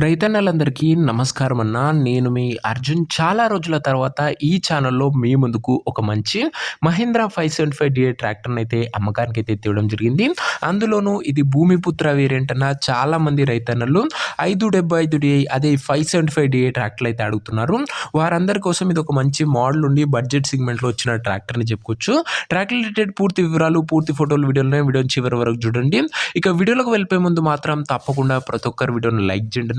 రైతన్నలందరికీ నమస్కారం అన్న. నేను మీ అర్జున్. చాలా రోజుల తర్వాత ఈ ఛానల్‌లో మీ ముందుకు ఒక మంచి మహీంద్రా 575 డీఐ ట్రాక్టర్‌నైతే అమ్మకానికైతే తేవడం జరిగింది. అందులోనూ ఇది భూమిపుత్ర వేరియంట్ అన్న. చాలామంది రైతన్నలు 575 డీఐ అదే 575 డీఐ ట్రాక్టర్‌లైతే అడుగుతున్నారు. వారందరి కోసం ఇది ఒక మంచి మోడల్ ఉండి బడ్జెట్ సెగ్మెంట్‌లో వచ్చిన ట్రాక్టర్ అని చెప్పుకోవచ్చు. ట్రాక్టర్ రిలేటెడ్ పూర్తి వివరాలు, పూర్తి ఫోటోలు వీడియోని చివరి వరకు చూడండి. ఇక వీడియోలోకి వెళ్ళిపోయే ముందు మాత్రం తప్పకుండా ప్రతి ఒక్కరు వీడియోని లైక్ చేయండి.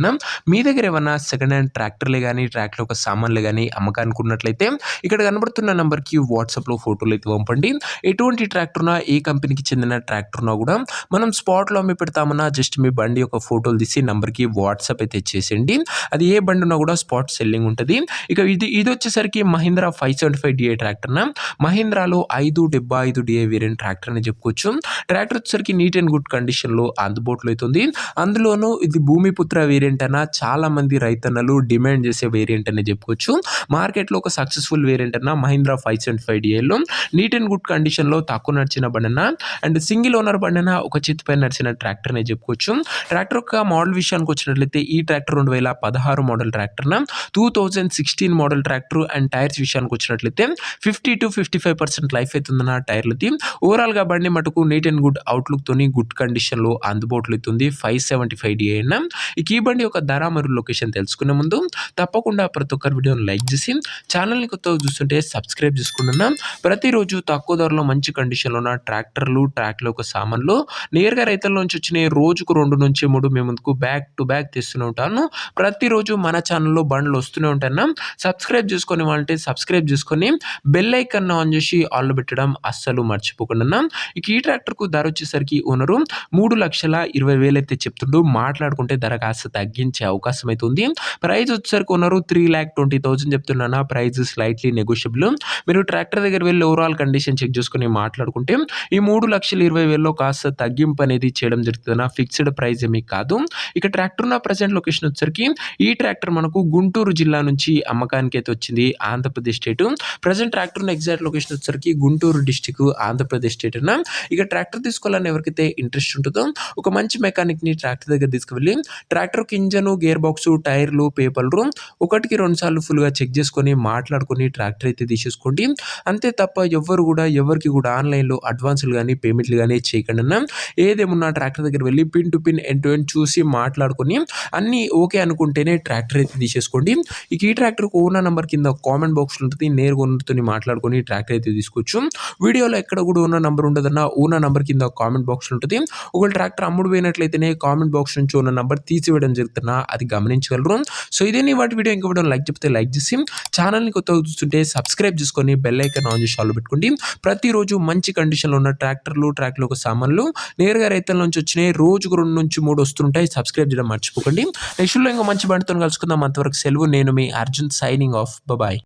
మీ దగ్గర ఏమన్నా సెకండ్ హ్యాండ్ ట్రాక్టర్లే కానీ ట్రాక్టర్ ఒక సామాన్లే కానీ అమ్మకానికి ఉన్నట్లయితే ఇక్కడ కనబడుతున్న నెంబర్కి వాట్సాప్లో ఫోటోలు అయితే పంపండి. ఎటువంటి ట్రాక్టర్నా, ఏ కంపెనీకి చెందిన ట్రాక్టర్నా కూడా మనం స్పాట్లో అమ్మి పెడతామన్నా జస్ట్ మీ బండి యొక్క ఫోటోలు తీసి నెంబర్కి వాట్సాప్ అయితే చేసేయండి. అది ఏ బండి ఉన్నా కూడా స్పాట్ సెల్లింగ్ ఉంటుంది. ఇక ఇది వచ్చేసరికి మహీంద్రా 575 డిఐ ట్రాక్టర్నా. మహీంద్రాలో 575 డిఐ వేరియంట్ ట్రాక్టర్ అని చెప్పుకోవచ్చు. ట్రాక్టర్ వచ్చేసరికి నీట్ అండ్ గుడ్ కండిషన్లో అందుబాటులో అవుతుంది. అందులోనూ ఇది భూమిపుత్ర వేరియంట్ అన్న. చాలా మంది రైతన్నలు డిమాండ్ చేసే వేరియంట్ అని చెప్పుకోవచ్చు. మార్కెట్లో ఒక సక్సెస్ఫుల్ వేరియంట్ అన్న మహీంద్రా 575 డిఐలో నీట్ అండ్ గుడ్ కండిషన్లో తక్కువ నడిచిన బండిన అండ్ సింగిల్ ఓనర్ బండిన ఒక చేతిపై నడిచిన ట్రాక్టర్ అని చెప్పుకోవచ్చు. ట్రాక్టర్ యొక్క మోడల్ విషయానికి వచ్చినట్లయితే ఈ ట్రాక్టర్ 2016 మోడల్ ట్రాక్టర్న 2016 మోడల్ ట్రాక్టర్. అండ్ టైర్స్ విషయానికి వచ్చినట్లయితే 50 to 55% లైఫ్ అవుతుందన్న టైర్లది. ఓవరాల్గా బండి మటుకు నీట్ అండ్ గుడ్ అవుట్లుక్ తోని గుడ్ కండిషన్లో అందుబాటులో అవుతుంది 575 డిఐ అన్న. ఈ బండి యొక్క ధర మరియు లొకేషన్ తెలుసుకునే ముందు తప్పకుండా ప్రతి ఒక్కరు వీడియోని లైక్ చేసి ఛానల్ని కొత్తగా చూస్తుంటే సబ్స్క్రైబ్ చేసుకుంటున్నాం. ప్రతిరోజు తక్కువ ధరలో మంచి కండిషన్లో ఉన్న ట్రాక్టర్లు, ట్రాక్ల యొక్క సామాన్లు నేరుగా రైతుల నుంచి వచ్చినాయి. రోజుకు 2 నుంచి 3 మేము ముందుకు బ్యాక్ టు బ్యాక్ తెస్తూనే ఉంటాను. ప్రతిరోజు మన ఛానల్లో బండ్లు వస్తూనే ఉంటాను. సబ్స్క్రైబ్ చేసుకొని వాళ్ళంటే సబ్స్క్రైబ్ చేసుకొని బెల్ ఐకాన్ ఆన్ చేసి ఆల్ పెట్టడం అస్సలు మర్చిపోకుండా. ఇక ఈ ట్రాక్టర్కు ధర వచ్చేసరికి ఓనరు 3,20,000 అయితే చెప్తుండు. మాట్లాడుకుంటే ధర కాస్త తగ్గించే అవకాశం అయితే ఉంది. ప్రైస్ వచ్చేసరికి ఉన్నారు 3,20,000 చెప్తున్నా. Price slightly negotiable. మీరు ట్రాక్టర్ దగ్గర వెళ్ళి ఓవరాల్ కండిషన్ చెక్ చేసుకుని మాట్లాడుకుంటే ఈ 3,20,000లో కాస్త తగ్గింపు అనేది చేయడం జరుగుతుంది. ఫిక్స్డ్ ప్రైస్ ఏమీ కాదు. ఇక ట్రాక్టర్ ఉన్న ప్రజెంట్ లొకేషన్ వచ్చేసరికి ఈ ట్రాక్టర్ మనకు గుంటూరు జిల్లా నుంచి అమ్మకానికి అయితే వచ్చింది, ఆంధ్రప్రదేశ్ స్టేట్. ప్రజెంట్ ట్రాక్టర్ ఉన్న ఎగ్జాక్ట్ లొకేషన్ వచ్చేసరికి గుంటూరు డిస్టిక్, ఆంధ్రప్రదేశ్ స్టేట్ అన్న. ఇక ట్రాక్టర్ తీసుకోవాలని ఎవరికైతే ఇంట్రెస్ట్ ఉంటుందో ఒక మంచి మెకానిక్ ని ట్రాక్టర్ దగ్గర తీసుకువెళ్ళి ట్రాక్టర్ ఇంజన్, గేర్ బాక్స్, టైర్లు, పేపర్లు 1కి 2 సార్లు ఫుల్గా చెక్ చేసుకొని మాట్లాడుకొని ట్రాక్టర్ అయితే తీసేసుకోండి. అంతే తప్ప ఎవరికి కూడా ఆన్లైన్లో అడ్వాన్సులు కానీ పేమెంట్లు కానీ చేయకుండా ఏదేమున్నా ట్రాక్టర్ దగ్గర వెళ్ళి pin to pin end to end చూసి మాట్లాడుకొని అన్నీ ఓకే అనుకుంటేనే ట్రాక్టర్ అయితే తీసేసుకోండి. ఇక ఈ ట్రాక్టర్కి ఓనర్ నెంబర్ కింద కామెంట్ బాక్స్లో ఉంటుంది. నేరుగా ఓనర్తో మాట్లాడుకొని ట్రాక్టర్ అయితే తీసుకోవచ్చు. వీడియోలో ఎక్కడ కూడా ఓనర్ నెంబర్ ఉండదన్న. ఓనర్ నెంబర్ కింద కామెంట్ బాక్స్లో ఉంటుంది. ఒకవేళ ట్రాక్టర్ అమ్ముడు పోయినట్లయితేనే కామెంట్ బాక్స్ నుంచి ఓనర్ నెంబర్ తీసివేయడం జరుగుతున్నా అది గమనించగలరు. సో ఇదే వాటి వీడియో. ఇంకా వీడియో లైక్ చెప్తే లైక్ చేసి ఛానల్ని కొత్తగా చూస్తుంటే సబ్స్క్రైబ్ చేసుకొని బెల్ ఐకాన్ ఆన్ చేసి ఆల్ పెట్టుకోండి. ప్రతిరోజు మంచి కండిషన్లో ఉన్న ట్రాక్టర్లు, ట్రాక్టర్ ఒక సామాన్లు నేరుగా రైతుల నుంచి వచ్చినాయి. రోజుకు 2 నుంచి 3 వస్తుంటాయి. సబ్స్క్రైబ్ చేయడం మర్చిపోకండి. నెక్స్ట్ లో ఇంకా మంచి బండితో కలుసుకుందాం. అంతవరకు సెలవు. నేను మీ అర్జున్ సైనింగ్ ఆఫ్. బాయ్.